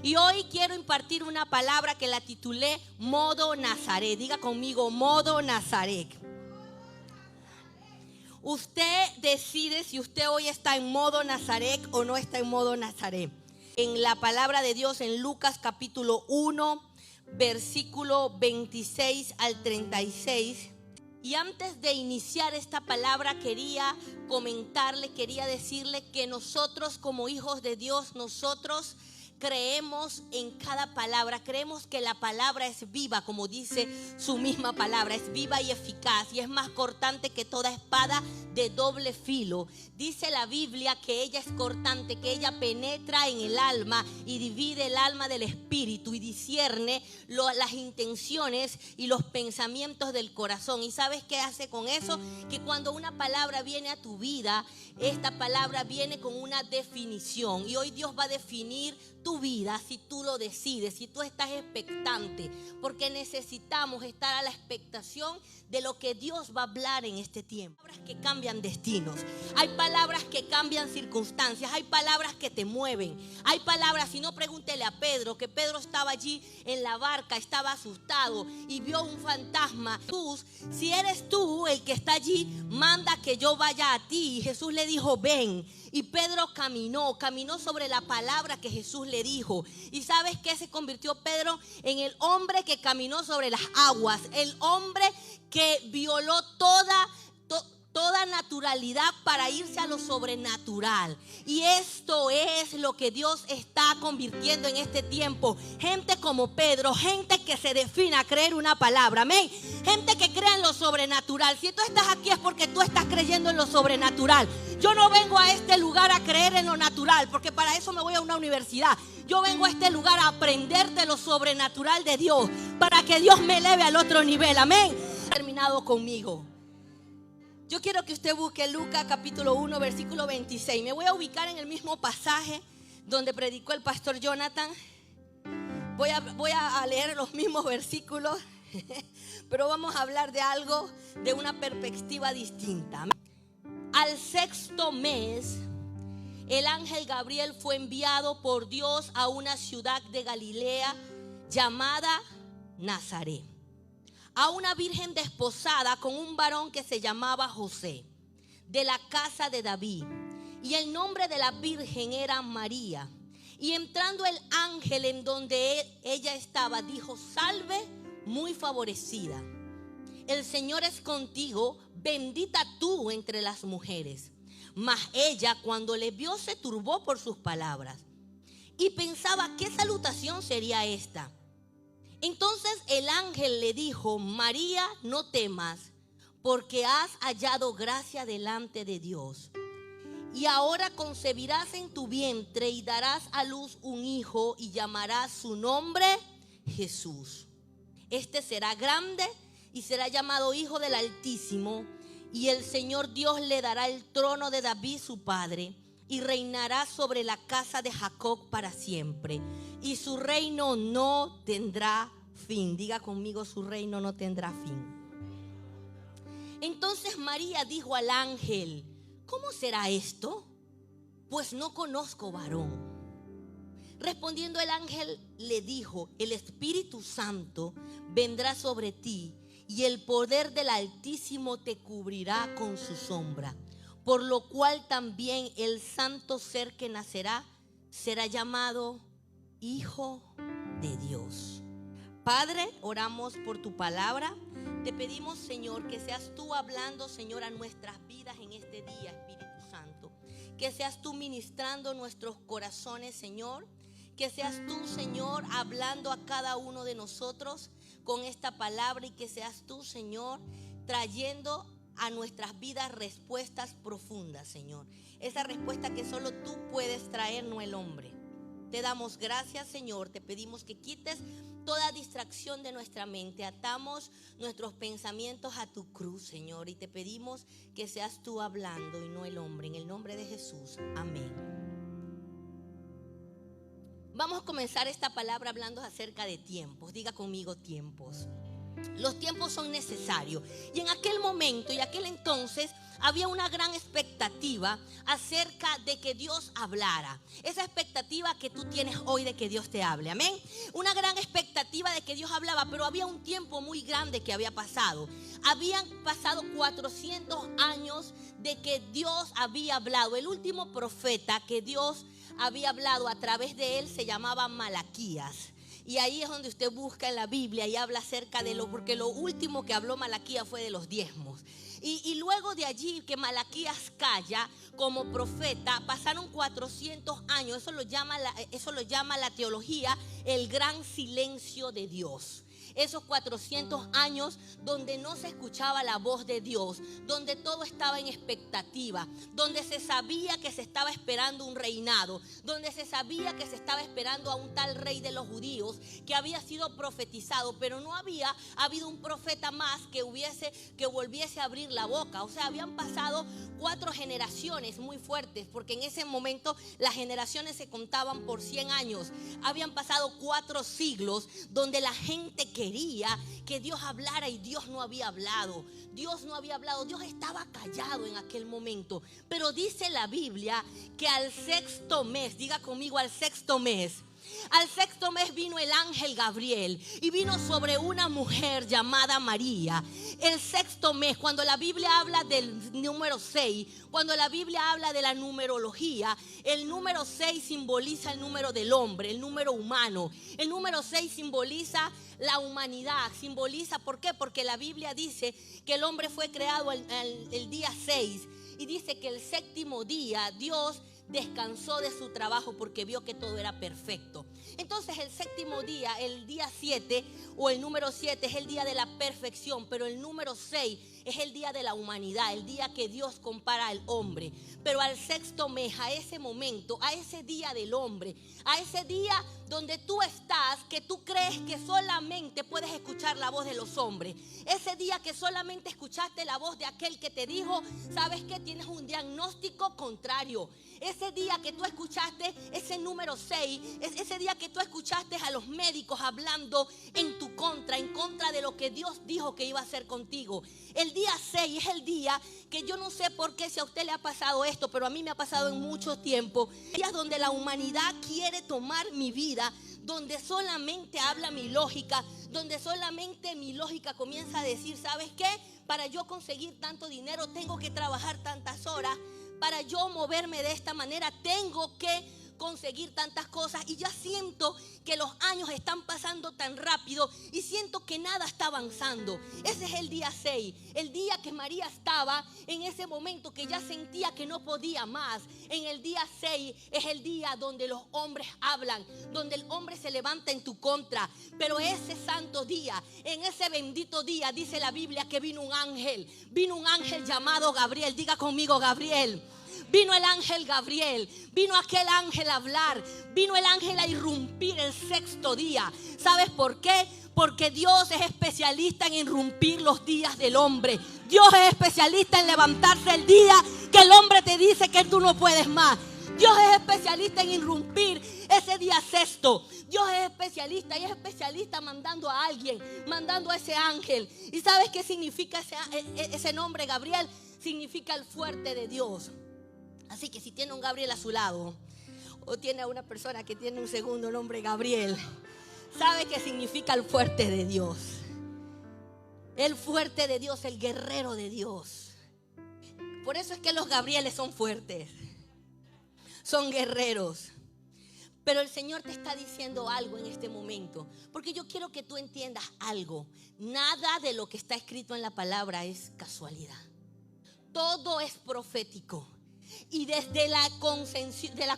Y hoy quiero impartir una palabra que la titulé Modo Nazaret. Diga conmigo, Modo Nazaret. Usted decide si usted hoy está en modo Nazaret o no está en modo Nazaret. En la palabra de Dios en Lucas capítulo 1, versículo 26 al 36. Y antes de iniciar esta palabra quería comentarle, quería decirle que nosotros como hijos de Dios, nosotros creemos en cada palabra, creemos que la palabra es viva, como dice su misma palabra, es viva y eficaz y es más cortante que toda espada de doble filo. Dice la Biblia que ella es cortante, que ella penetra en el alma y divide el alma del espíritu y discierne las intenciones y los pensamientos del corazón. ¿Y sabes qué hace con eso? Que cuando una palabra viene a tu vida, esta palabra viene con una definición. Y hoy Dios va a definir tu vida si tú lo decides, si tú estás expectante, porque necesitamos estar a la expectación de lo que Dios va a hablar en este tiempo. Hay palabras que cambian destinos, hay palabras que cambian circunstancias, hay palabras que te mueven, hay palabras, si no pregúntele a Pedro, que Pedro estaba allí en la barca, estaba asustado y vio un fantasma. Jesús, si eres tú el que está allí, manda que yo vaya a ti. Y Jesús le dijo, ven. Y Pedro caminó sobre la palabra que Jesús le dijo. ¿Y sabes qué? Se convirtió Pedro en el hombre que caminó sobre las aguas, el hombre que violó toda naturalidad para irse a lo sobrenatural. Y esto es lo que Dios está convirtiendo en este tiempo. Gente como Pedro, gente que se define a creer una palabra, amén. Gente que cree en lo sobrenatural. Si tú estás aquí es porque tú estás creyendo en lo sobrenatural. Yo no vengo a este lugar a creer en lo natural, porque para eso me voy a una universidad. Yo vengo a este lugar a aprender de lo sobrenatural de Dios, para que Dios me eleve al otro nivel, amén. Terminado conmigo. Yo quiero que usted busque Lucas capítulo 1, versículo 26. Me voy a ubicar en el mismo pasaje donde predicó el pastor Jonathan. Voy a leer los mismos versículos, pero vamos a hablar de algo de una perspectiva distinta. Al sexto mes, el ángel Gabriel fue enviado por Dios a una ciudad de Galilea llamada Nazaret, a una virgen desposada con un varón que se llamaba José, de la casa de David, y el nombre de la virgen era María. Y entrando el ángel en donde ella estaba, dijo, salve, muy favorecida, el Señor es contigo, bendita tú entre las mujeres. Mas ella, cuando le vio, se turbó por sus palabras y pensaba, ¿qué salutación sería esta? Entonces el ángel le dijo, María, no temas, porque has hallado gracia delante de Dios. Y ahora concebirás en tu vientre y darás a luz un hijo y llamarás su nombre Jesús. Este será grande y será llamado Hijo del Altísimo, y el Señor Dios le dará el trono de David su padre, y reinará sobre la casa de Jacob para siempre, y su reino no tendrá fin. Diga conmigo, su reino no tendrá fin. Entonces María dijo al ángel, ¿cómo será esto? Pues no conozco varón. Respondiendo el ángel le dijo, el Espíritu Santo vendrá sobre ti y el poder del Altísimo te cubrirá con su sombra, por lo cual también el santo ser que nacerá será llamado Hijo de Dios. Padre, oramos por tu palabra. Te pedimos, Señor, que seas tú hablando, Señor, a nuestras vidas en este día, Espíritu Santo. Que seas tú ministrando nuestros corazones, Señor. Que seas tú, Señor, hablando a cada uno de nosotros con esta palabra, y que seas tú, Señor, trayendo a nuestras vidas respuestas profundas, Señor. Esa respuesta que solo tú puedes traer, no el hombre. Te damos gracias, Señor. Te pedimos que quites toda distracción de nuestra mente. Atamos nuestros pensamientos a tu cruz, Señor, y te pedimos que seas tú hablando y no el hombre. En el nombre de Jesús, amén. Vamos a comenzar esta palabra hablando acerca de tiempos. Diga conmigo, tiempos. Los tiempos son necesarios. Y en aquel momento y aquel entonces había una gran expectativa acerca de que Dios hablara. Esa expectativa que tú tienes hoy de que Dios te hable, amén. Una gran expectativa de que Dios hablaba, pero había un tiempo muy grande que había pasado. Habían pasado 400 años de que Dios había hablado. El último profeta que Dios había hablado a través de él se llamaba Malaquías. Y ahí es donde usted busca en la Biblia y habla acerca de porque lo último que habló Malaquías fue de los diezmos. Y luego de allí que Malaquías calla como profeta, pasaron 400 años. Eso lo llama la teología el gran silencio de Dios. Esos 400 años donde no se escuchaba la voz de Dios, donde todo estaba en expectativa, donde se sabía que se estaba esperando un reinado, donde se sabía que se estaba esperando a un tal rey de los judíos que había sido profetizado, pero no había habido un profeta más que volviese a abrir la boca. O sea, habían pasado 4 generaciones muy fuertes, porque en ese momento las generaciones se contaban por 100 años. Habían pasado 4 siglos donde la gente quería que Dios hablara y Dios no había hablado. Dios estaba callado en aquel momento. Pero dice la Biblia que al 6º mes, diga conmigo, al 6º mes, al 6º mes vino el ángel Gabriel y vino sobre una mujer llamada María. El 6º mes, cuando la Biblia habla del número 6, cuando la Biblia habla de la numerología, el número 6 simboliza el número del hombre, el número humano. El número 6 simboliza la humanidad, simboliza, ¿por qué? Porque la Biblia dice que el hombre fue creado el día 6 y dice que el 7º día Dios descansó de su trabajo porque vio que todo era perfecto. Entonces el 7º día, el día 7 o el número 7 es el día de la perfección, pero el número 6 es el día de la humanidad, el día que Dios compara al hombre. Pero al 6º mes, a ese momento, a ese día del hombre, a ese día donde tú estás, que tú crees que solamente puedes escuchar la voz de los hombres, ese día que solamente escuchaste la voz de aquel que te dijo, ¿sabes qué? Tienes un diagnóstico contrario. Ese día que tú escuchaste ese número 6, ese día que tú escuchaste a los médicos hablando en tu contra, en contra de lo que Dios dijo que iba a hacer contigo. El día 6 es el día que yo no sé por qué, si a usted le ha pasado esto, pero a mí me ha pasado en mucho tiempo. Días donde la humanidad quiere tomar mi vida, donde solamente habla mi lógica, donde solamente mi lógica comienza a decir, ¿sabes qué? Para yo conseguir tanto dinero tengo que trabajar tantas horas. Para yo moverme de esta manera tengo que conseguir tantas cosas, y ya siento que los años están pasando tan rápido y siento que nada está avanzando. Ese es el día 6, el día que María estaba en ese momento que ya sentía que no podía más. En el día 6 es el día donde los hombres hablan, donde el hombre se levanta en tu contra. Pero ese santo día, en ese bendito día, dice la Biblia que vino un ángel llamado Gabriel. Diga conmigo, Gabriel. Vino el ángel Gabriel, vino aquel ángel a hablar, vino el ángel a irrumpir el 6º día. ¿Sabes por qué? Porque Dios es especialista en irrumpir los días del hombre. Dios es especialista en levantarse el día que el hombre te dice que tú no puedes más. Dios es especialista en irrumpir ese día 6º. Dios es especialista y es especialista mandando a alguien, mandando a ese ángel. ¿Y sabes qué significa ese nombre, Gabriel? Significa el fuerte de Dios. Así que si tiene un Gabriel a su lado, o tiene a una persona que tiene un segundo nombre Gabriel, sabe que significa el fuerte de Dios. El fuerte de Dios, el guerrero de Dios. Por eso es que los Gabrieles son fuertes, son guerreros. Pero el Señor te está diciendo algo en este momento, porque yo quiero que tú entiendas algo. Nada de lo que está escrito en la palabra es casualidad. Todo es profético. Y desde la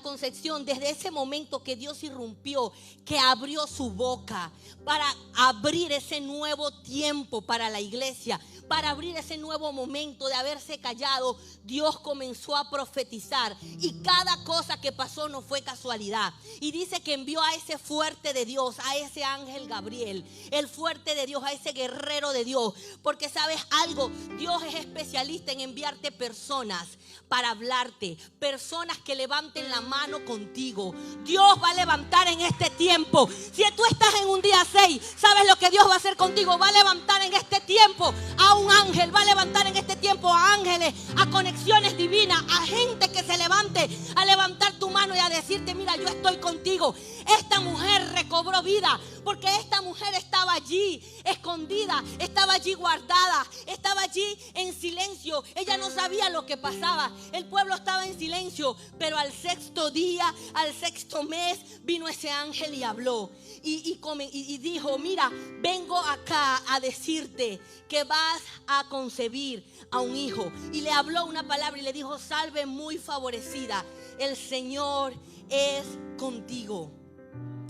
concepción, desde ese momento que Dios irrumpió, que abrió su boca para abrir ese nuevo tiempo para la iglesia, para abrir ese nuevo momento de haberse callado, Dios comenzó a profetizar. Y cada cosa que pasó no fue casualidad. Y dice que envió a ese fuerte de Dios, a ese ángel Gabriel, el fuerte de Dios, a ese guerrero de Dios. Porque sabes algo, Dios es especialista en enviarte personas para hablarte, personas que levanten la mano contigo. Dios va a levantar en este tiempo. Si tú estás en un día 6, ¿sabes lo que Dios va a hacer contigo? Va a levantar en este tiempo a un ángel, va a levantar en este tiempo a ángeles, a conexiones divinas, a gente que se levante a levantar tu mano y a decirte: mira, yo estoy contigo. Esta mujer recobró vida porque esta mujer estaba allí escondida, estaba allí guardada, estaba allí en silencio. Ella no sabía lo que pasaba. El pueblo estaba en silencio, pero al sexto día, al sexto mes, vino ese ángel y habló y dijo: mira, vengo acá a decirte que vas a concebir a un hijo. Y le habló una palabra y le dijo: salve muy favorecida, el Señor es contigo.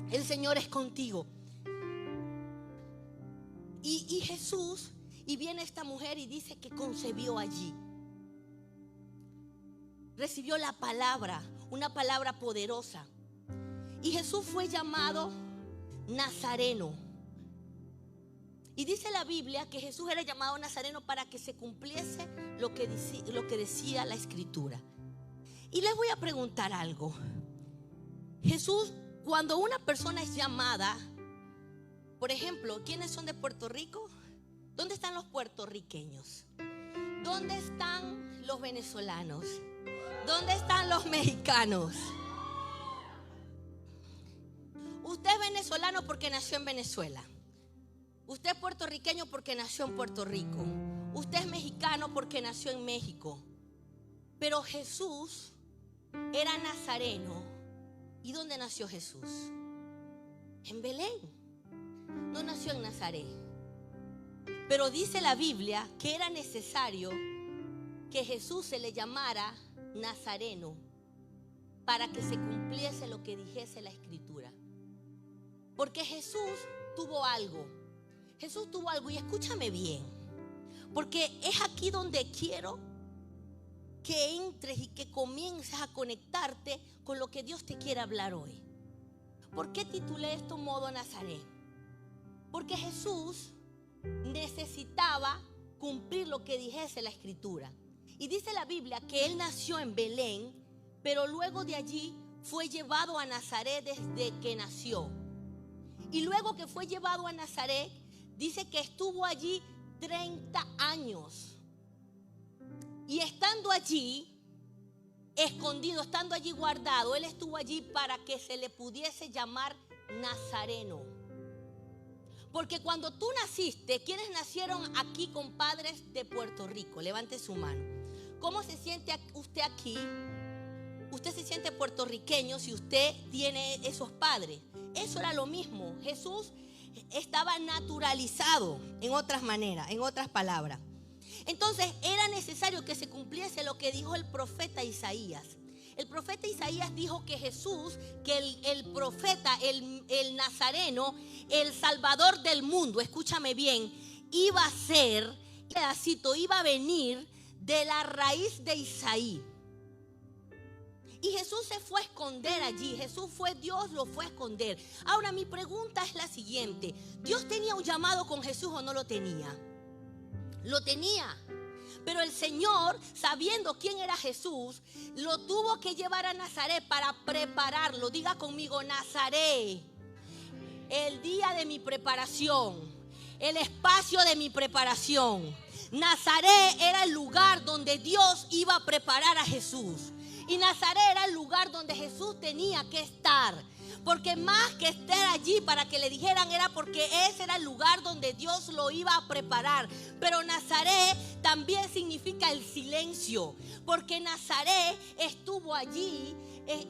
El Señor es contigo. Y Jesús, y viene esta mujer y dice que concebió allí. Recibió la palabra, una palabra poderosa. Y Jesús fue llamado Nazareno. Y dice la Biblia que Jesús era llamado Nazareno para que se cumpliese lo que decía la Escritura. Y les voy a preguntar algo. Jesús, cuando una persona es llamada, por ejemplo, ¿quiénes son de Puerto Rico? ¿Dónde están los puertorriqueños? ¿Dónde están los venezolanos? ¿Dónde están los mexicanos? Usted es venezolano porque nació en Venezuela. Usted es puertorriqueño porque nació en Puerto Rico. Usted es mexicano porque nació en México. Pero Jesús era nazareno. ¿Y dónde nació Jesús? En Belén. No nació en Nazaret. Pero dice la Biblia que era necesario que Jesús se le llamara Nazareno para que se cumpliese lo que dijese la Escritura. Porque Jesús tuvo algo. Jesús tuvo algo, y escúchame bien, porque es aquí donde quiero que entres y que comiences a conectarte con lo que Dios te quiere hablar hoy. ¿Por qué titulé esto Modo Nazaret? Porque Jesús necesitaba cumplir lo que dijese la Escritura. Y dice la Biblia que Él nació en Belén, pero luego de allí fue llevado a Nazaret desde que nació. Y luego que fue llevado a Nazaret, dice que estuvo allí 30 años. Y estando allí, escondido, estando allí guardado, Él estuvo allí para que se le pudiese llamar Nazareno. Porque cuando tú naciste, ¿quiénes nacieron aquí con padres de Puerto Rico? Levante su mano. ¿Cómo se siente usted aquí? Usted se siente puertorriqueño si usted tiene esos padres. Eso era lo mismo. Jesús estaba naturalizado, en otras maneras, en otras palabras. Entonces era necesario que se cumpliese lo que dijo el profeta Isaías. El profeta Isaías dijo que Jesús, que el profeta, el nazareno, el salvador del mundo, escúchame bien, iba a ser, pedacito, iba a venir de la raíz de Isaí. Y Jesús se fue a esconder allí. Jesús fue Dios, lo fue a esconder. Ahora mi pregunta es la siguiente: ¿Dios tenía un llamado con Jesús o no lo tenía? Lo tenía. Pero el Señor, sabiendo quién era Jesús, lo tuvo que llevar a Nazaret para prepararlo. Diga conmigo: Nazaret. El día de mi preparación, el espacio de mi preparación. Nazaret era el lugar donde Dios iba a preparar a Jesús. Y Nazaret era el lugar donde Jesús tenía que estar. Porque más que estar allí para que le dijeran, era porque ese era el lugar donde Dios lo iba a preparar. Pero Nazaret también significa el silencio. Porque Nazaret estuvo allí,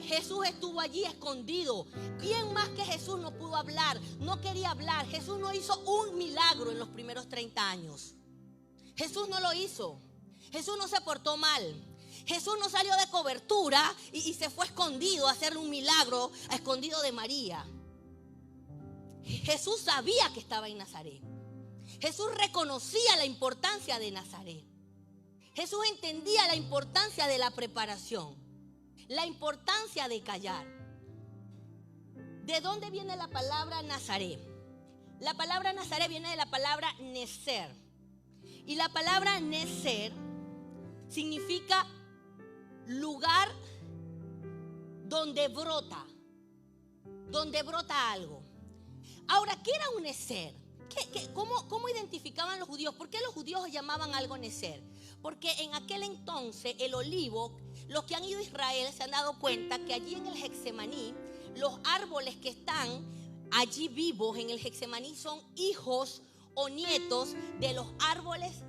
Jesús estuvo allí escondido. ¿Quién más que Jesús no pudo hablar? No quería hablar. Jesús no hizo un milagro en los primeros 30 años. Jesús no lo hizo. Jesús no se portó mal. Jesús no salió de cobertura y se fue escondido a hacerle un milagro a escondido de María. Jesús sabía que estaba en Nazaret. Jesús reconocía la importancia de Nazaret. Jesús entendía la importancia de la preparación, la importancia de callar. ¿De dónde viene la palabra Nazaret? La palabra Nazaret viene de la palabra necer. Y la palabra necer significa lugar donde brota algo. Ahora, ¿qué era un necer? ¿Cómo identificaban los judíos? ¿Por qué los judíos llamaban algo necer? Porque en aquel entonces el olivo, los que han ido a Israel se han dado cuenta que allí en el Getsemaní, los árboles que están allí vivos en el Getsemaní son hijos o nietos de los árboles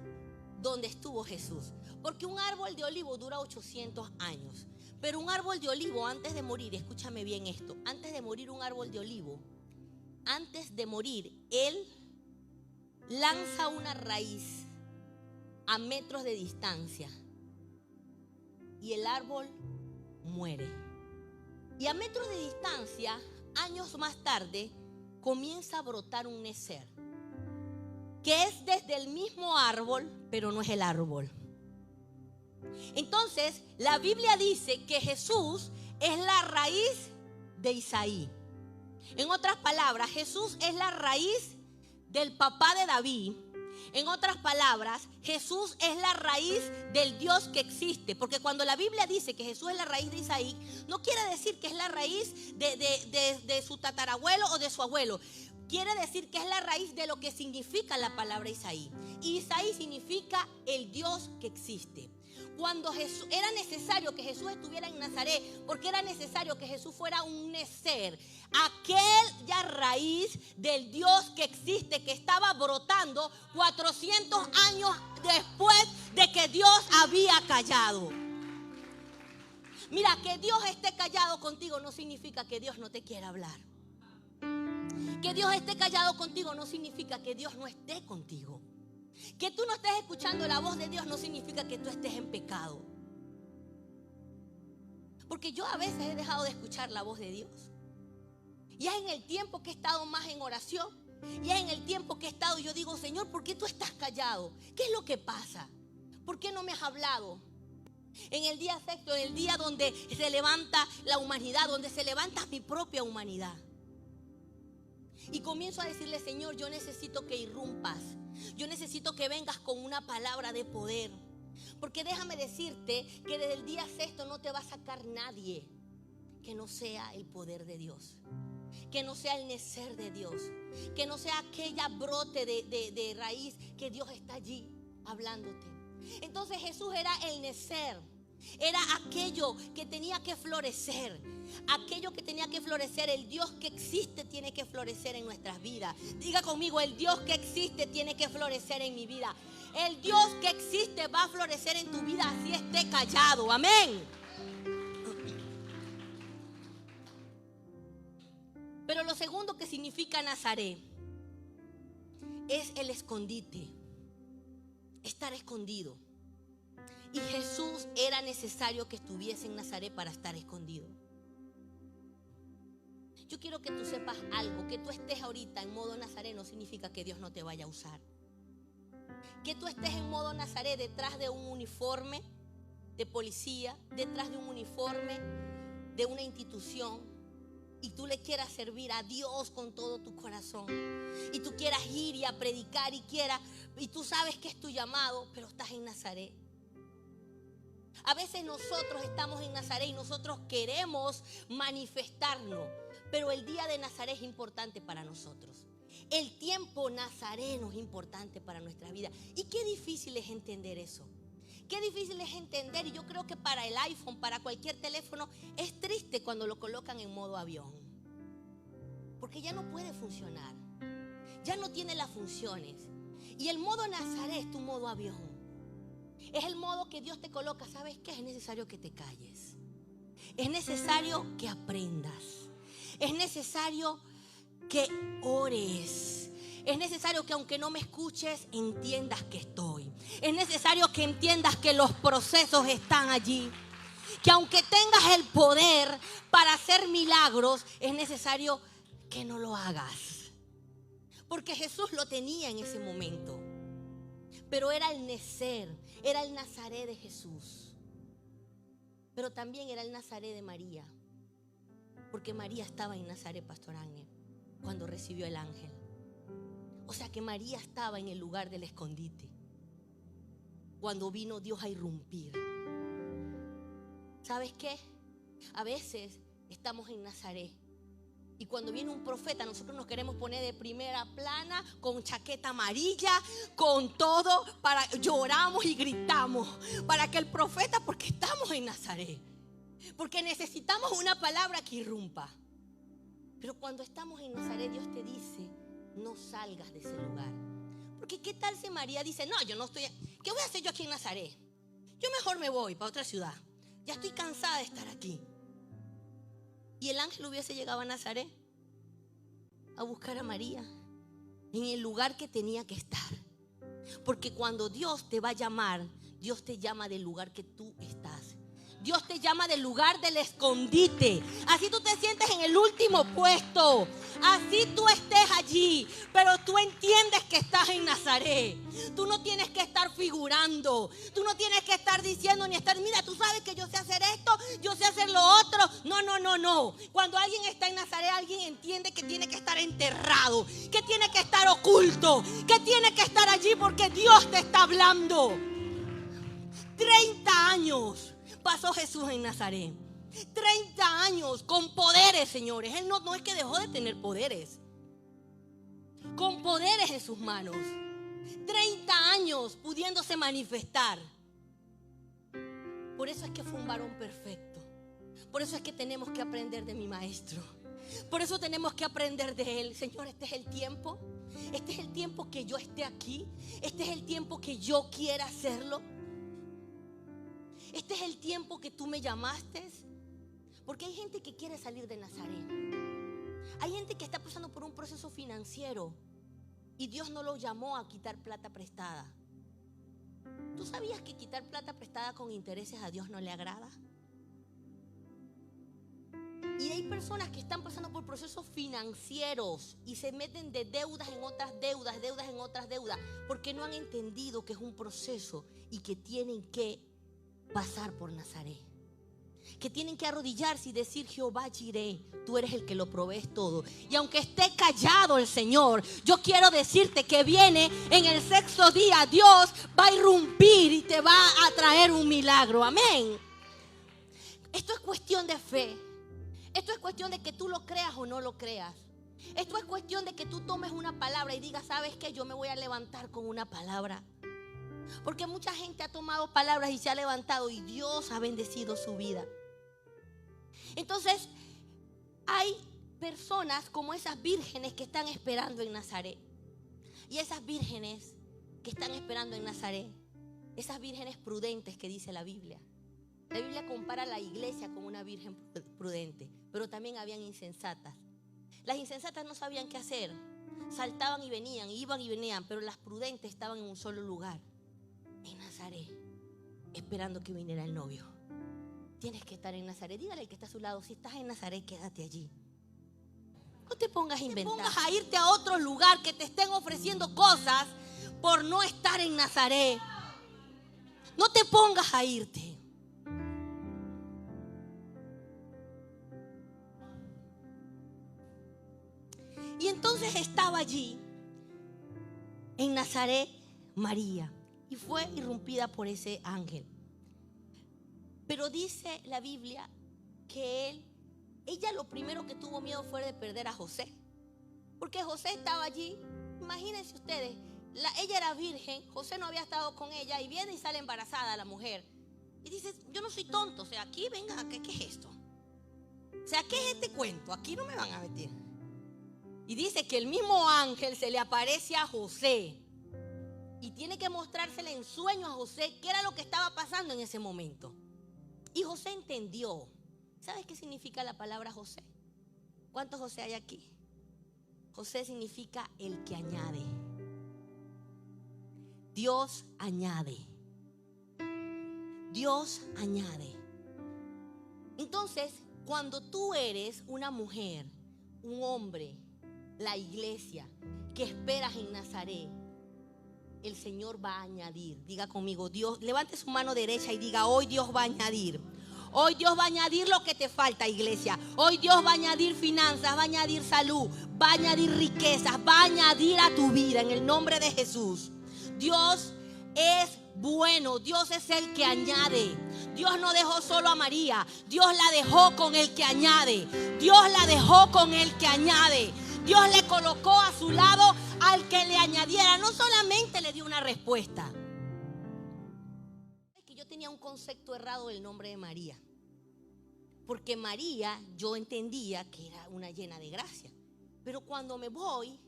donde estuvo Jesús. Porque un árbol de olivo dura 800 años. Pero un árbol de olivo antes de morir, escúchame bien esto, antes de morir un árbol de olivo, antes de morir, él lanza una raíz a metros de distancia y el árbol muere. Y a metros de distancia, años más tarde, comienza a brotar un necer, que es desde el mismo árbol, pero no es el árbol. Entonces, la Biblia dice que Jesús es la raíz de Isaí. En otras palabras, Jesús es la raíz del papá de David. En otras palabras, Jesús es la raíz del Dios que existe. Porque cuando la Biblia dice que Jesús es la raíz de Isaí, no quiere decir que es la raíz de su tatarabuelo o de su abuelo. Quiere decir que es la raíz de lo que significa la palabra Isaí. Y Isaí significa el Dios que existe. Cuando Jesús, era necesario que Jesús estuviera en Nazaret, porque era necesario que Jesús fuera un necer, aquella raíz del Dios que existe, que estaba brotando 400 años después de que Dios había callado. Mira, que Dios esté callado contigo no significa que Dios no te quiera hablar. Que Dios esté callado contigo no significa que Dios no esté contigo. Que tú no estés escuchando la voz de Dios no significa que tú estés en pecado. Porque yo a veces he dejado de escuchar la voz de Dios. Y es en el tiempo que he estado más en oración. Y es en el tiempo que he estado, yo digo, Señor, ¿por qué tú estás callado? ¿Qué es lo que pasa? ¿Por qué no me has hablado? En el día sexto, en el día donde se levanta la humanidad, donde se levanta mi propia humanidad. Y comienzo a decirle, Señor, yo necesito que irrumpas. Yo necesito que vengas con una palabra de poder. Porque déjame decirte que desde el día sexto no te va a sacar nadie que no sea el poder de Dios, que no sea el necer de Dios, que no sea aquella brote de raíz que Dios está allí hablándote. Entonces Jesús era el necer. Era aquello que tenía que florecer. Aquello que tenía que florecer. El Dios que existe tiene que florecer en nuestras vidas. Diga conmigo, el Dios que existe tiene que florecer en mi vida. El Dios que existe va a florecer en tu vida así esté callado. Amén. Pero lo segundo que significa Nazaret es el escondite. Estar escondido. Y Jesús era necesario que estuviese en Nazaret para estar escondido. Yo quiero que tú sepas algo, que tú estés ahorita en modo Nazaret no significa que Dios no te vaya a usar. Que tú estés en modo Nazaret detrás de un uniforme de policía, detrás de un uniforme de una institución, y tú le quieras servir a Dios con todo tu corazón, y tú quieras ir y a predicar y tú sabes que es tu llamado, pero estás en Nazaret. A veces nosotros estamos en Nazaret y nosotros queremos manifestarnos, pero el día de Nazaret es importante para nosotros. El tiempo nazareno es importante para nuestra vida. Y qué difícil es entender eso. Qué difícil es entender. Y yo creo que para el iPhone, para cualquier teléfono, es triste cuando lo colocan en modo avión. Porque ya no puede funcionar. Ya no tiene las funciones. Y el modo Nazaret es tu modo avión. Es el modo que Dios te coloca. ¿Sabes qué? Es necesario que te calles. Es necesario que aprendas. Es necesario que ores. Es necesario que aunque no me escuches, entiendas que estoy. Es necesario que entiendas que los procesos están allí. Que aunque tengas el poder para hacer milagros, es necesario que no lo hagas. Porque Jesús lo tenía en ese momento. Pero era el necer, era el Nazaret de Jesús. Pero también era el Nazaret de María. Porque María estaba en Nazaret, Pastor Ángel, cuando recibió el ángel. O sea que María estaba en el lugar del escondite, cuando vino Dios a irrumpir. ¿Sabes qué? A veces estamos en Nazaret Y cuando viene un profeta, nosotros nos queremos poner de primera plana, con chaqueta amarilla, con todo, lloramos y gritamos para que el profeta, porque estamos en Nazaret, porque necesitamos una palabra que irrumpa. Pero cuando estamos en Nazaret, Dios te dice, no salgas de ese lugar. Porque ¿qué tal si María dice, no, yo no estoy, ¿qué voy a hacer yo aquí en Nazaret? Yo mejor me voy para otra ciudad. Ya estoy cansada de estar aquí. Y el ángel hubiese llegado a Nazaret a buscar a María en el lugar que tenía que estar. Porque cuando Dios te va a llamar, Dios te llama del lugar que tú estás. Dios te llama del lugar del escondite. Así tú te sientes en el último puesto. Así tú estés allí. Pero tú entiendes que estás en Nazaret. Tú no tienes que estar figurando. Tú no tienes que estar diciendo ni estar, mira, tú sabes que yo sé hacer esto, yo sé hacer lo otro. No. Cuando alguien está en Nazaret, alguien entiende que tiene que estar enterrado, que tiene que estar oculto, que tiene que estar allí porque Dios te está hablando. 30 años pasó Jesús en Nazaret. 30 años con poderes, señores. Él no es que dejó de tener poderes. Con poderes en sus manos. 30 años pudiéndose manifestar. Por eso es que fue un varón perfecto. Por eso es que tenemos que aprender de mi maestro. Por eso tenemos que aprender de él. Señor, este es el tiempo. Este es el tiempo que yo esté aquí. Este es el tiempo que yo quiera hacerlo. Este es el tiempo que tú me llamaste. Porque hay gente que quiere salir de Nazaret. Hay gente que está pasando por un proceso financiero y Dios no lo llamó a quitar plata prestada. ¿Tú sabías que quitar plata prestada con intereses a Dios no le agrada? Y hay personas que están pasando por procesos financieros y se meten de deudas en otras deudas, deudas en otras deudas, porque no han entendido que es un proceso y que tienen que pasar por Nazaret. Que tienen que arrodillarse y decir, Jehová Jireh, tú eres el que lo provees todo. Y aunque esté callado el Señor, yo quiero decirte que viene en el 6º día. Dios va a irrumpir y te va a traer un milagro. Amén. Esto es cuestión de fe. Esto es cuestión de que tú lo creas o no lo creas. Esto es cuestión de que tú tomes una palabra y digas, ¿sabes qué? Yo me voy a levantar con una palabra. Porque mucha gente ha tomado palabras y se ha levantado y Dios ha bendecido su vida. Entonces, hay personas como esas vírgenes que están esperando en Nazaret. Y esas vírgenes que están esperando en Nazaret, esas vírgenes prudentes que dice la Biblia. La Biblia compara a la iglesia con una virgen prudente, pero también habían insensatas. Las insensatas no sabían qué hacer. Saltaban y venían, iban y venían, pero las prudentes estaban en un solo lugar. En Nazaret, esperando que viniera el novio. Tienes que estar en Nazaret. Dígale al que está a su lado, si estás en Nazaret, quédate allí. No te pongas a inventar. No te pongas a irte a otro lugar que te estén ofreciendo cosas por no estar en Nazaret. No te pongas a irte. Y entonces estaba allí en Nazaret María. Y fue irrumpida por ese ángel. Pero dice la Biblia que ella lo primero que tuvo miedo fue de perder a José. Porque José estaba allí. Imagínense ustedes, ella era virgen, José no había estado con ella y viene y sale embarazada la mujer. Y dice, yo no soy tonto, o sea, aquí venga, ¿qué es esto? O sea, ¿qué es este cuento? Aquí no me van a meter. Y dice que el mismo ángel se le aparece a José. Y tiene que mostrársele en sueño a José qué era lo que estaba pasando en ese momento. Y José entendió. ¿Sabes qué significa la palabra José? ¿Cuántos José hay aquí? José significa el que añade. Dios añade. Dios añade. Entonces, cuando tú eres una mujer, un hombre, la iglesia, que esperas en Nazaret, el Señor va a añadir. Diga conmigo, Dios, levante su mano derecha y diga, hoy Dios va a añadir. Hoy Dios va a añadir lo que te falta, iglesia. Hoy Dios va a añadir finanzas, va a añadir salud, va a añadir riquezas, va a añadir a tu vida en el nombre de Jesús. Dios es bueno. Dios es el que añade. Dios no dejó solo a María. Dios la dejó con el que añade. Dios la dejó con el que añade. Dios le colocó a su lado al que le añadiera. No solamente le dio una respuesta. Es que yo tenía un concepto errado del nombre de María. Porque María yo entendía que era una llena de gracia. Pero cuando me voy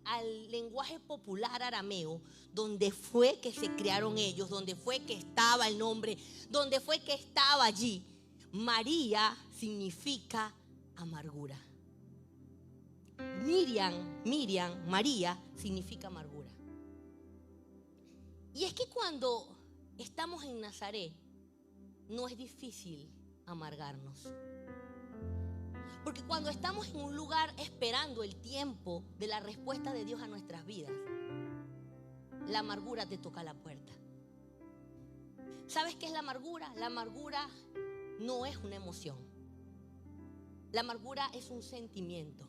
al lenguaje popular arameo, donde fue que se crearon ellos, donde fue que estaba el nombre, donde fue que estaba allí, María significa amargura. María significa amargura. Y es que cuando estamos en Nazaret, no es difícil amargarnos. Porque cuando estamos en un lugar esperando el tiempo de la respuesta de Dios a nuestras vidas, la amargura te toca la puerta. ¿Sabes qué es la amargura? La amargura no es una emoción. La amargura es un sentimiento.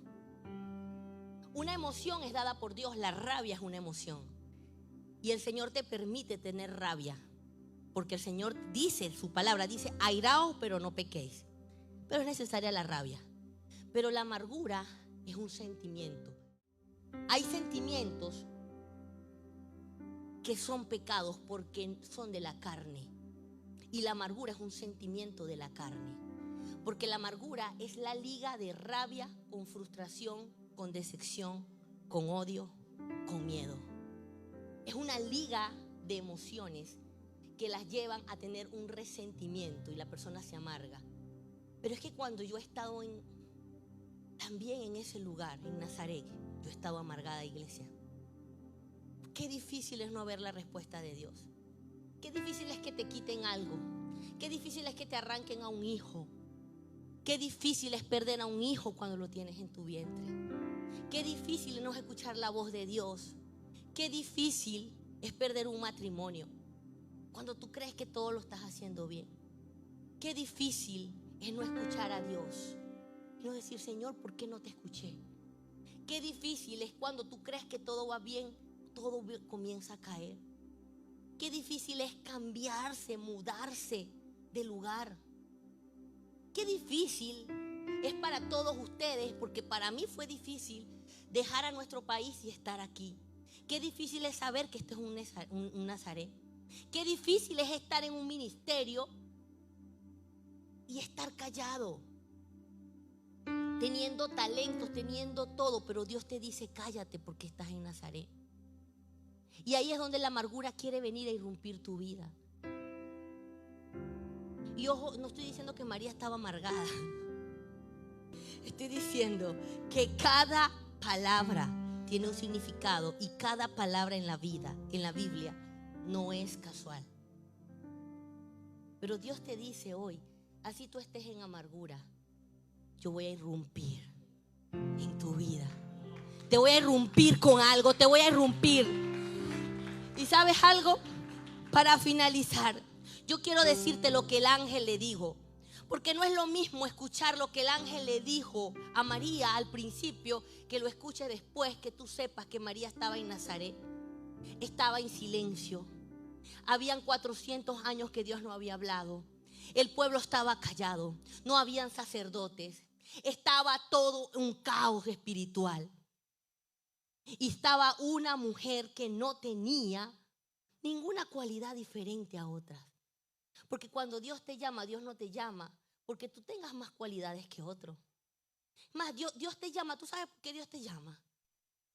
Una emoción es dada por Dios, la rabia es una emoción. Y el Señor te permite tener rabia. Porque el Señor dice, su palabra dice, airaos pero no pequéis. Pero es necesaria la rabia. Pero la amargura es un sentimiento. Hay sentimientos que son pecados porque son de la carne. Y la amargura es un sentimiento de la carne. Porque la amargura es la liga de rabia con frustración, con decepción, con odio, con miedo. Es una liga de emociones que las llevan a tener un resentimiento y la persona se amarga. Pero es que cuando yo he estado también en ese lugar, en Nazaret, yo he estado amargada, iglesia. Qué difícil es no ver la respuesta de Dios. Qué difícil es que te quiten algo. Qué difícil es que te arranquen a un hijo. Qué difícil es perder a un hijo cuando lo tienes en tu vientre. Qué difícil es no escuchar la voz de Dios. Qué difícil es perder un matrimonio cuando tú crees que todo lo estás haciendo bien. Qué difícil es no escuchar a Dios y no decir, Señor, ¿por qué no te escuché? Qué difícil es cuando tú crees que todo va bien, todo comienza a caer. Qué difícil es cambiarse, mudarse de lugar. Qué difícil es para todos ustedes, porque para mí fue difícil dejar a nuestro país y estar aquí. Qué difícil es saber que esto es un Nazaret. Qué difícil es estar en un ministerio y estar callado, teniendo talentos, teniendo todo, pero Dios te dice cállate porque estás en Nazaret. Y ahí es donde la amargura quiere venir a irrumpir tu vida. Y ojo, no estoy diciendo que María estaba amargada. Estoy diciendo que cada palabra tiene un significado y cada palabra en la vida, en la Biblia, no es casual. Pero Dios te dice hoy, así tú estés en amargura, yo voy a irrumpir en tu vida. Te voy a irrumpir con algo, te voy a irrumpir. ¿Y sabes algo? Para finalizar, yo quiero decirte lo que el ángel le dijo. Porque no es lo mismo escuchar lo que el ángel le dijo a María al principio que lo escuche después, que tú sepas que María estaba en Nazaret. Estaba en silencio. Habían 400 años que Dios no había hablado. El pueblo estaba callado. No habían sacerdotes. Estaba todo un caos espiritual. Y estaba una mujer que no tenía ninguna cualidad diferente a otras. Porque cuando Dios te llama, Dios no te llama porque tú tengas más cualidades que otro. Más, Dios te llama. ¿Tú sabes por qué Dios te llama?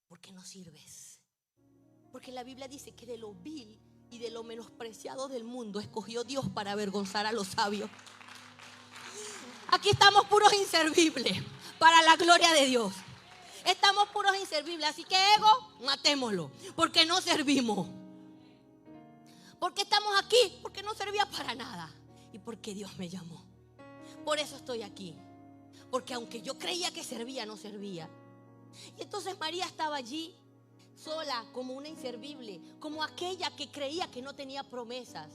Porque no sirves. Porque la Biblia dice que de lo vil y de lo menospreciado del mundo escogió Dios para avergonzar a los sabios. Aquí estamos puros inservibles para la gloria de Dios. Estamos puros inservibles. Así que ego, matémoslo. Porque no servimos. ¿Por qué estamos aquí? Porque no servía para nada. Y porque Dios me llamó. Por eso estoy aquí. Porque aunque yo creía que servía, no servía. Y entonces María estaba allí sola, como una inservible, como aquella que creía que no tenía promesas.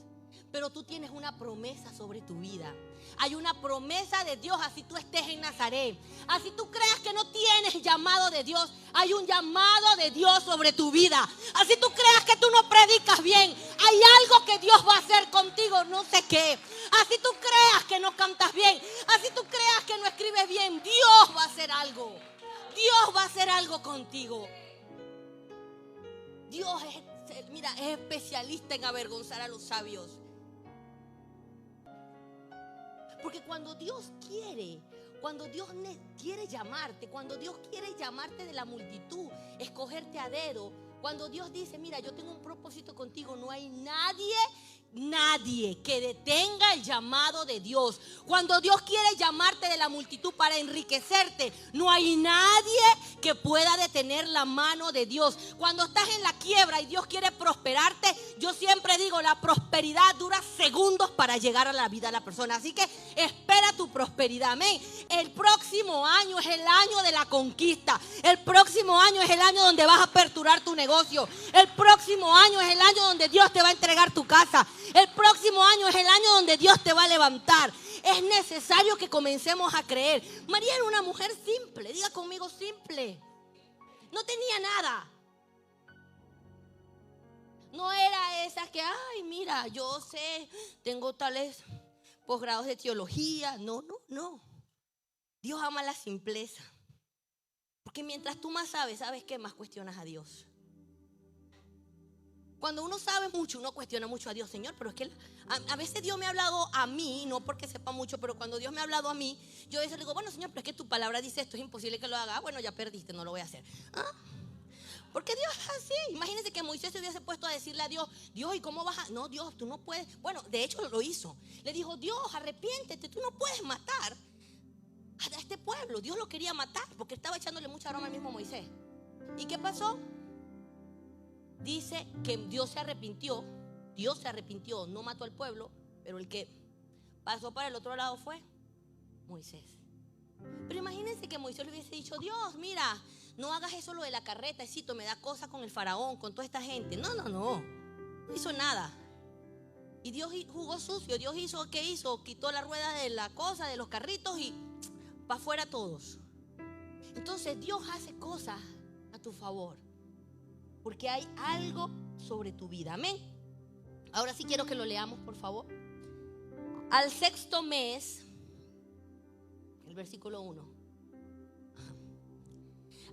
Pero tú tienes una promesa sobre tu vida. Hay una promesa de Dios, así tú estés en Nazaret. Así tú creas que no tienes llamado de Dios, hay un llamado de Dios sobre tu vida. Así tú creas que tú no predicas bien, hay algo que Dios va a hacer contigo, no sé qué. Así tú creas que no cantas bien, así tú creas que no escribes bien, Dios va a hacer algo. Dios va a hacer algo contigo. Dios es especialista en avergonzar a los sabios. Porque cuando Dios quiere llamarte, cuando Dios quiere llamarte de la multitud, escogerte a dedo, cuando Dios dice, mira, yo tengo un propósito contigo, no hay nadie que detenga el llamado de Dios. Cuando Dios quiere llamarte de la multitud para enriquecerte, no hay nadie que pueda detener la mano de Dios. Cuando estás en la quiebra y Dios quiere prosperarte, yo siempre digo, la prosperidad dura segundos para llegar a la vida de la persona. Así que espera tu prosperidad, amén. El próximo año es el año de la conquista. El próximo año es el año donde vas a aperturar tu negocio. El próximo año es el año donde Dios te va a entregar tu casa. El próximo año es el año donde Dios te va a levantar. Es necesario que comencemos a creer. María era una mujer simple, diga conmigo simple. No tenía nada. No era esa que, ay, mira, yo sé, tengo tales posgrados de teología. No. Dios ama la simpleza. Porque mientras tú más sabes qué, más cuestionas a Dios. Cuando uno sabe mucho, uno cuestiona mucho a Dios. Señor, pero es que a veces Dios me ha hablado a mí, no porque sepa mucho, pero cuando Dios me ha hablado a mí, yo a veces le digo, bueno, Señor, pero es que tu palabra dice esto, es imposible que lo haga. Bueno, ya perdiste, no lo voy a hacer. Porque Dios es así. Imagínense que Moisés se hubiese puesto a decirle a Dios, Dios, ¿y cómo vas a...? No, Dios, tú no puedes. Bueno, de hecho lo hizo. Le dijo, Dios, arrepiéntete, tú no puedes matar a este pueblo. Dios lo quería matar porque estaba echándole mucha broma al mismo Moisés. ¿Y qué pasó? Dice que Dios se arrepintió, no mató al pueblo, pero el que pasó para el otro lado fue Moisés. Pero imagínense que Moisés le hubiese dicho, Dios, mira, no hagas eso lo de la carreta, Éxito, me da cosas con el faraón, con toda esta gente. No hizo nada. Y Dios jugó sucio. Dios hizo, ¿qué hizo? Quitó la rueda de la cosa, de los carritos y para afuera todos. Entonces Dios hace cosas a tu favor, porque hay algo sobre tu vida, amén. Ahora sí quiero que lo leamos, por favor. Al sexto mes, el versículo 1.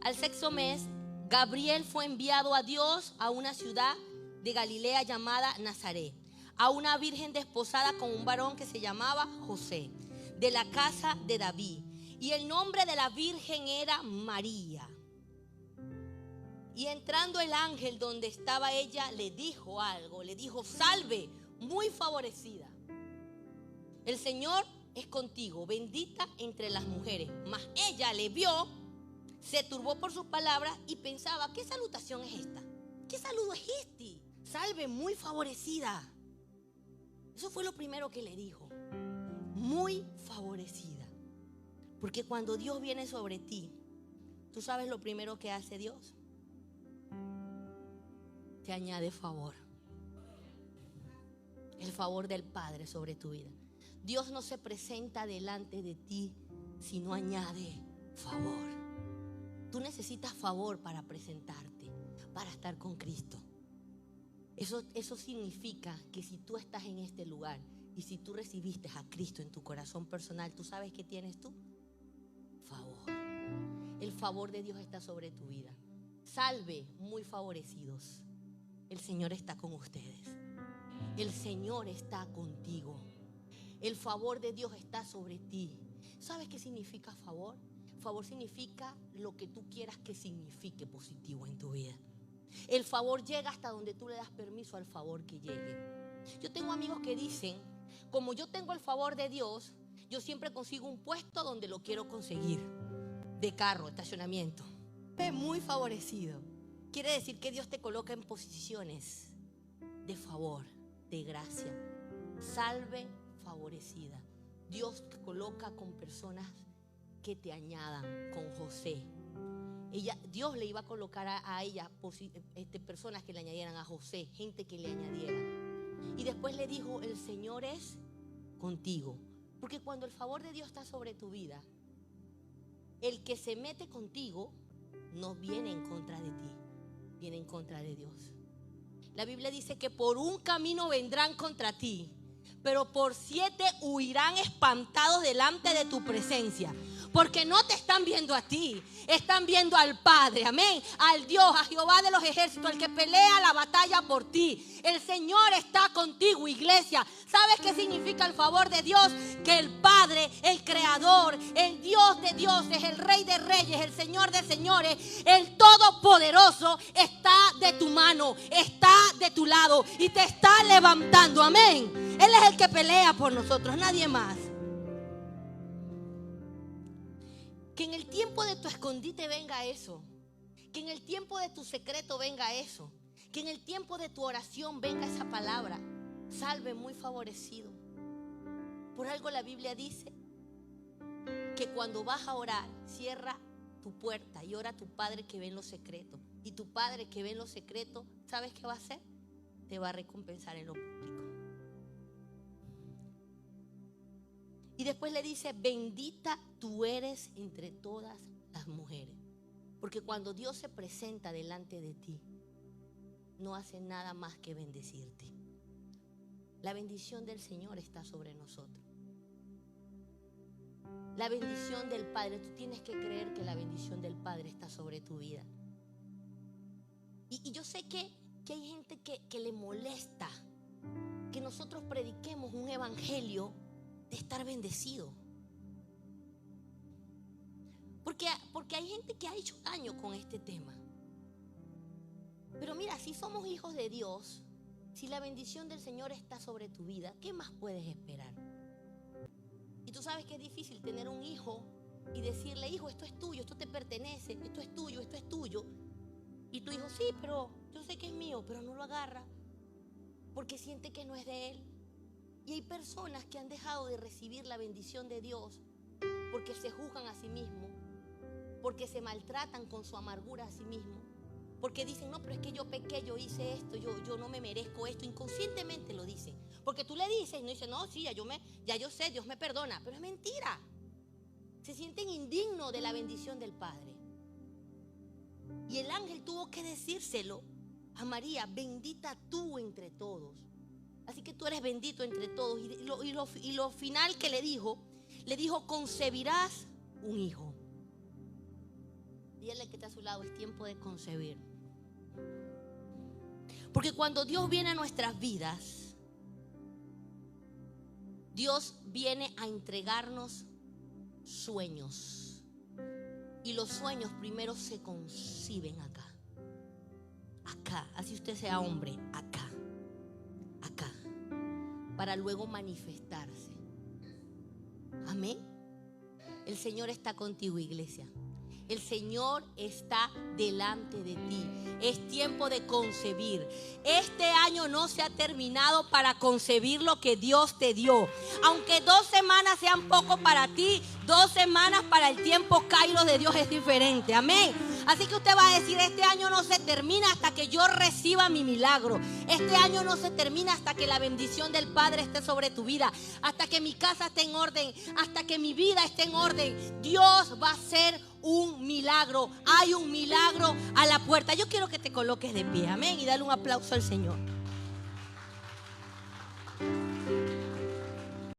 Al sexto mes, Gabriel fue enviado a Dios a una ciudad de Galilea llamada Nazaret, a una virgen desposada con un varón que se llamaba José, de la casa de David. Y el nombre de la virgen era María. Y entrando el ángel donde estaba ella, le dijo algo. Le dijo, salve, muy favorecida. El Señor es contigo, bendita entre las mujeres. Mas ella le vio, se turbó por sus palabras y pensaba, ¿qué salutación es esta? ¿Qué saludo es este? Salve, muy favorecida. Eso fue lo primero que le dijo. Muy favorecida. Porque cuando Dios viene sobre ti, ¿tú sabes lo primero que hace Dios? Te añade favor. El favor del Padre sobre tu vida. Dios no se presenta delante de ti si no añade favor. Tú necesitas favor para presentarte, para estar con Cristo. Eso significa que si tú estás en este lugar y si tú recibiste a Cristo en tu corazón personal, ¿tú sabes qué tienes tú? Favor. El favor de Dios está sobre tu vida. Salve, muy favorecidos. El Señor está con ustedes. El Señor está contigo. El favor de Dios está sobre ti. ¿Sabes qué significa favor? Favor significa lo que tú quieras que signifique positivo en tu vida. El favor llega hasta donde tú le das permiso al favor que llegue. Yo tengo amigos que dicen, como yo tengo el favor de Dios, yo siempre consigo un puesto donde lo quiero conseguir. De carro, estacionamiento. Muy favorecido. Quiere decir que Dios te coloca en posiciones de favor, de gracia. Salve favorecida. Dios te coloca con personas que te añadan, con José. Dios le iba a colocar a ella personas que le añadieran a José, gente que le añadiera. Y después le dijo, el Señor es contigo. Porque cuando el favor de Dios está sobre tu vida, el que se mete contigo no viene en contra de ti, viene en contra de Dios. La Biblia dice que por un camino vendrán contra ti, pero por 7 huirán espantados delante de tu presencia. Porque no te están viendo a ti, están viendo al Padre, amén, al Dios, a Jehová de los ejércitos, el que pelea la batalla por ti. El Señor está contigo, iglesia. ¿Sabes qué significa el favor de Dios? Que el Padre, el Creador, el Dios de dioses, el Rey de reyes, el Señor de señores, el Todopoderoso está de tu mano, está de tu lado y te está levantando, amén. Él es el que pelea por nosotros, nadie más. Que en el tiempo de tu escondite venga eso. Que en el tiempo de tu secreto venga eso. Que en el tiempo de tu oración venga esa palabra. Salve, muy favorecido. Por algo la Biblia dice que cuando vas a orar, cierra tu puerta y ora a tu Padre que ve en lo secreto. Y tu Padre que ve en lo secreto, ¿sabes qué va a hacer? Te va a recompensar en lo público. Y después le dice, bendita tú eres entre todas las mujeres. Porque cuando Dios se presenta delante de ti, no hace nada más que bendecirte. La bendición del Señor está sobre nosotros. La bendición del Padre, tú tienes que creer que la bendición del Padre está sobre tu vida. Y yo sé que hay gente que le molesta que nosotros prediquemos un evangelio de estar bendecido. Porque hay gente que ha hecho daño con este tema. Pero mira, si somos hijos de Dios, si la bendición del Señor está sobre tu vida, ¿qué más puedes esperar? Y tú sabes que es difícil tener un hijo y decirle, hijo, esto es tuyo, esto te pertenece, esto es tuyo, esto es tuyo. Y tu hijo, sí, pero yo sé que es mío, pero no lo agarra porque siente que no es de él. Y hay personas que han dejado de recibir la bendición de Dios porque se juzgan a sí mismos, porque se maltratan con su amargura a sí mismos, porque dicen, no, pero es que yo pequé, yo hice esto, yo no me merezco esto. Inconscientemente lo dicen, porque tú le dices y no dice, no, sí, ya yo sé, Dios me perdona, pero es mentira. Se sienten indignos de la bendición del Padre. Y el ángel tuvo que decírselo a María, bendita tú entre todos. Así que tú eres bendito entre todos. Y lo final que le dijo, concebirás un hijo. Dígale que está a su lado, es tiempo de concebir. Porque cuando Dios viene a nuestras vidas, Dios viene a entregarnos sueños. Y los sueños primero se conciben acá. Acá, así usted sea hombre, acá. Para luego manifestarse. Amén. El Señor está contigo, iglesia. El Señor está delante de ti. Es tiempo de concebir. Este año no se ha terminado para concebir lo que Dios te dio. Aunque 2 semanas sean poco para ti, 2 semanas para el tiempo Kairos de Dios es diferente. Amén. Así que usted va a decir, este año no se termina hasta que yo reciba mi milagro. Este año no se termina hasta que la bendición del Padre esté sobre tu vida. Hasta que mi casa esté en orden. Hasta que mi vida esté en orden. Dios va a hacer un milagro. Hay un milagro a la puerta. Yo quiero que te coloques de pie. Amén. Y dale un aplauso al Señor.